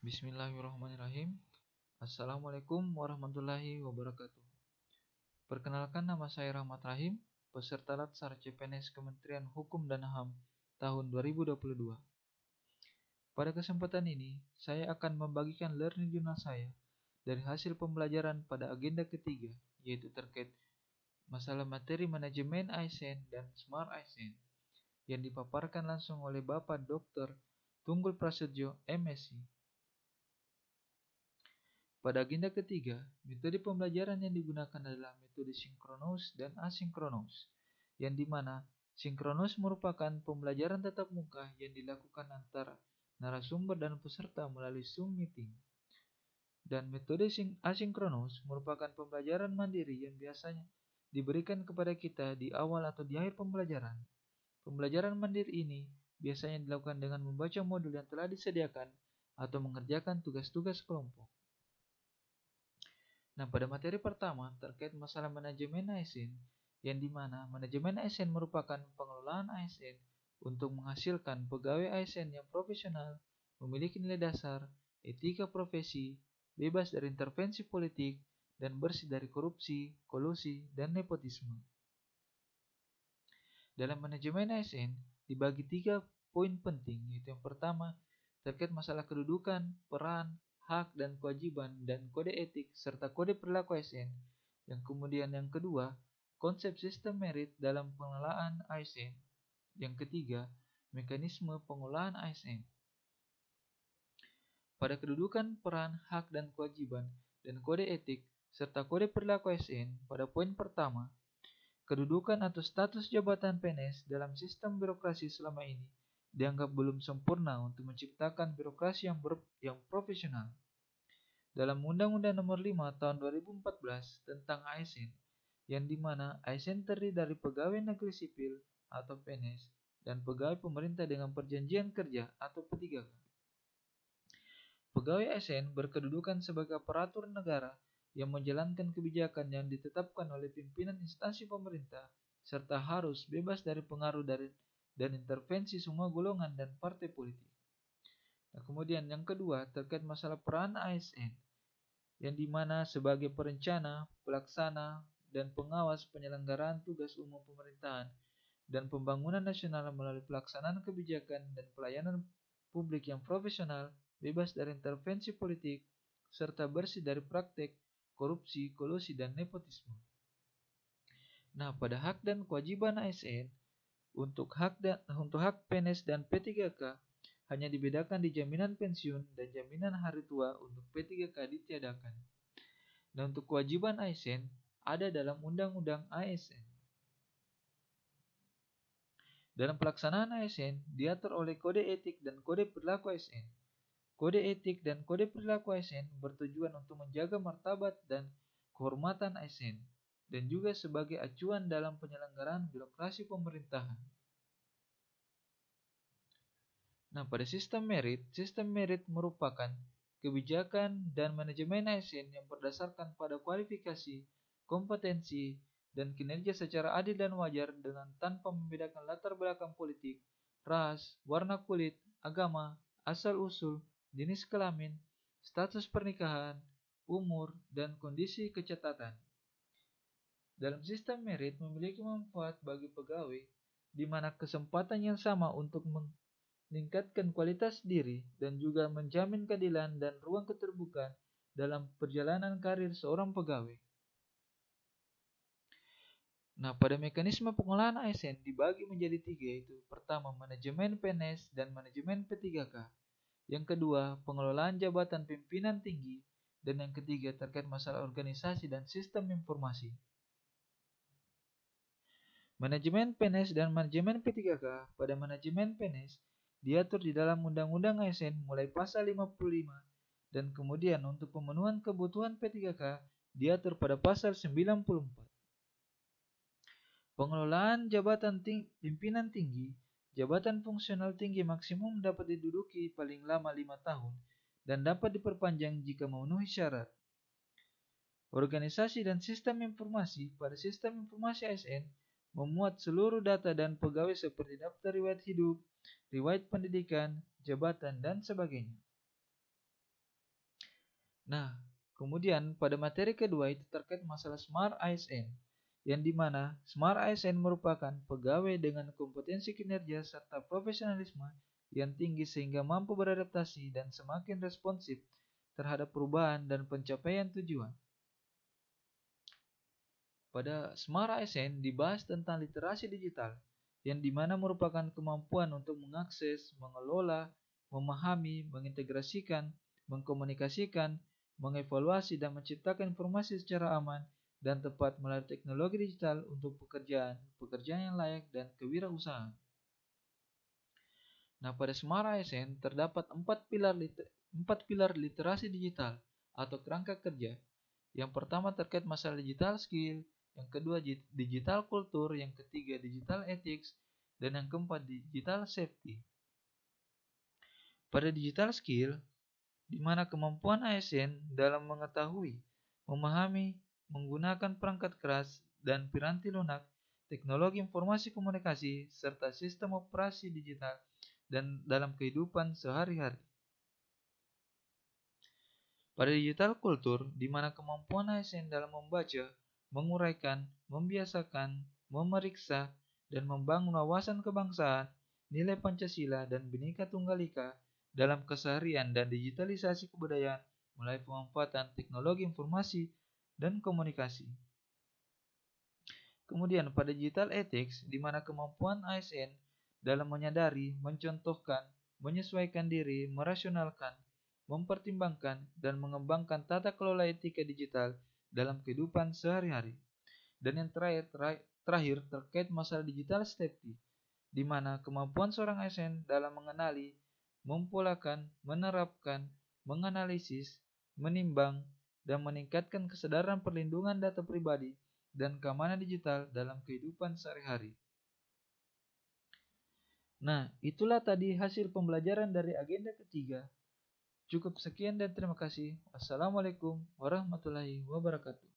Bismillahirrahmanirrahim. Assalamualaikum warahmatullahi wabarakatuh. Perkenalkan, nama saya Rahmat Rahim, peserta Latsar CPNS Kementerian Hukum dan HAM tahun 2022. Pada kesempatan ini, saya akan membagikan learning journal saya dari hasil pembelajaran pada agenda ketiga, yaitu terkait masalah materi manajemen ASN dan Smart ASN yang dipaparkan langsung oleh Bapak Dr. Tunggul Prasetyo, MSc. Pada agenda ketiga, metode pembelajaran yang digunakan adalah metode sinkronus dan asinkronus, yang dimana sinkronus merupakan pembelajaran tatap muka yang dilakukan antara narasumber dan peserta melalui Zoom meeting. Dan metode asinkronus merupakan pembelajaran mandiri yang biasanya diberikan kepada kita di awal atau di akhir pembelajaran. Pembelajaran mandiri ini biasanya dilakukan dengan membaca modul yang telah disediakan atau mengerjakan tugas-tugas kelompok. Nah, pada materi pertama terkait masalah manajemen ASN, yang dimana manajemen ASN merupakan pengelolaan ASN untuk menghasilkan pegawai ASN yang profesional, memiliki nilai dasar, etika profesi, bebas dari intervensi politik, dan bersih dari korupsi, kolusi, dan nepotisme. Dalam manajemen ASN dibagi 3 poin penting, yaitu yang pertama terkait masalah kedudukan, peran, hak dan kewajiban, dan kode etik serta kode perilaku ASN. Yang kemudian yang kedua, konsep sistem merit dalam pengelolaan ASN. Yang ketiga, mekanisme pengolahan ASN. Pada kedudukan, peran, hak dan kewajiban, dan kode etik serta kode perilaku ASN, pada poin pertama, kedudukan atau status jabatan PNS dalam sistem birokrasi selama ini dianggap belum sempurna untuk menciptakan birokrasi yang profesional. Dalam Undang-Undang Nomor 5 Tahun 2014 tentang ASN, yang dimana ASN terdiri dari pegawai negeri sipil atau PNS dan pegawai pemerintah dengan perjanjian kerja atau P3K. Pegawai ASN berkedudukan sebagai aparatur negara yang menjalankan kebijakan yang ditetapkan oleh pimpinan instansi pemerintah serta harus bebas dari pengaruh dan intervensi semua golongan dan partai politik. Nah, kemudian yang kedua terkait masalah peran ASN, yang dimana sebagai perencana, pelaksana, dan pengawas penyelenggaraan tugas umum pemerintahan dan pembangunan nasional melalui pelaksanaan kebijakan dan pelayanan publik yang profesional, bebas dari intervensi politik, serta bersih dari praktek korupsi, kolusi, dan nepotisme. Nah, pada hak dan kewajiban ASN, untuk hak PNS dan P3K hanya dibedakan di jaminan pensiun dan jaminan hari tua untuk P3K ditiadakan. Dan untuk kewajiban ASN ada dalam Undang-Undang ASN. Dalam pelaksanaan ASN diatur oleh Kode Etik dan Kode Perilaku ASN. Kode etik dan kode perilaku ASN bertujuan untuk menjaga martabat dan kehormatan ASN dan juga sebagai acuan dalam penyelenggaraan birokrasi pemerintahan. Nah, pada sistem merit merupakan kebijakan dan manajemen ASN yang berdasarkan pada kualifikasi, kompetensi, dan kinerja secara adil dan wajar dengan tanpa membedakan latar belakang politik, ras, warna kulit, agama, asal-usul, jenis kelamin, status pernikahan, umur, dan kondisi kecatatan. Dalam sistem merit memiliki manfaat bagi pegawai, di mana kesempatan yang sama untuk meningkatkan kualitas diri dan juga menjamin keadilan dan ruang keterbukaan dalam perjalanan karir seorang pegawai. Nah, pada mekanisme pengolahan ASN dibagi menjadi 3, yaitu pertama manajemen PNS dan manajemen P3K. Yang kedua, pengelolaan jabatan pimpinan tinggi, dan yang ketiga terkait masalah organisasi dan sistem informasi. Manajemen PNS dan manajemen P3K. Pada manajemen PNS diatur di dalam Undang-Undang ASN mulai pasal 55 dan kemudian untuk pemenuhan kebutuhan P3K diatur pada pasal 94. Pengelolaan jabatan pimpinan tinggi, jabatan fungsional tinggi maksimum dapat diduduki paling lama 5 tahun dan dapat diperpanjang jika memenuhi syarat. Organisasi dan sistem informasi. Pada sistem informasi ASN memuat seluruh data dan pegawai seperti daftar riwayat hidup, riwayat pendidikan, jabatan, dan sebagainya. Nah, kemudian pada materi kedua itu terkait masalah Smart ASN, yang dimana Smart ASN merupakan pegawai dengan kompetensi kinerja serta profesionalisme yang tinggi sehingga mampu beradaptasi dan semakin responsif terhadap perubahan dan pencapaian tujuan. Pada Smart ASN dibahas tentang literasi digital, yang dimana merupakan kemampuan untuk mengakses, mengelola, memahami, mengintegrasikan, mengkomunikasikan, mengevaluasi, dan menciptakan informasi secara aman dan tepat melalui teknologi digital untuk pekerjaan yang layak dan kewirausahaan. Nah, pada Smart ASN terdapat empat pilar literasi digital atau kerangka kerja. Yang pertama terkait masalah digital skill, yang kedua digital kultur, yang ketiga digital ethics, dan yang keempat digital safety. Pada digital skill, di mana kemampuan ASN dalam mengetahui, memahami, menggunakan perangkat keras dan piranti lunak, teknologi informasi komunikasi, serta sistem operasi digital dan dalam kehidupan sehari-hari. Pada digital kultur, di mana kemampuan ASN dalam membaca, menguraikan, membiasakan, memeriksa, dan membangun wawasan kebangsaan, nilai Pancasila, dan Bhinneka Tunggal Ika dalam keseharian dan digitalisasi kebudayaan melalui pemanfaatan teknologi informasi dan komunikasi. Kemudian pada digital ethics, di mana kemampuan ASN dalam menyadari, mencontohkan, menyesuaikan diri, merasionalkan, mempertimbangkan, dan mengembangkan tata kelola etika digital dalam kehidupan sehari-hari. Dan yang terakhir terkait masalah digital safety, di mana kemampuan seorang ASN dalam mengenali, mempolakan, menerapkan, menganalisis, menimbang, dan meningkatkan kesadaran perlindungan data pribadi dan keamanan digital dalam kehidupan sehari-hari. Nah, itulah tadi hasil pembelajaran dari agenda ketiga. Cukup sekian dan terima kasih. Wassalamualaikum warahmatullahi wabarakatuh.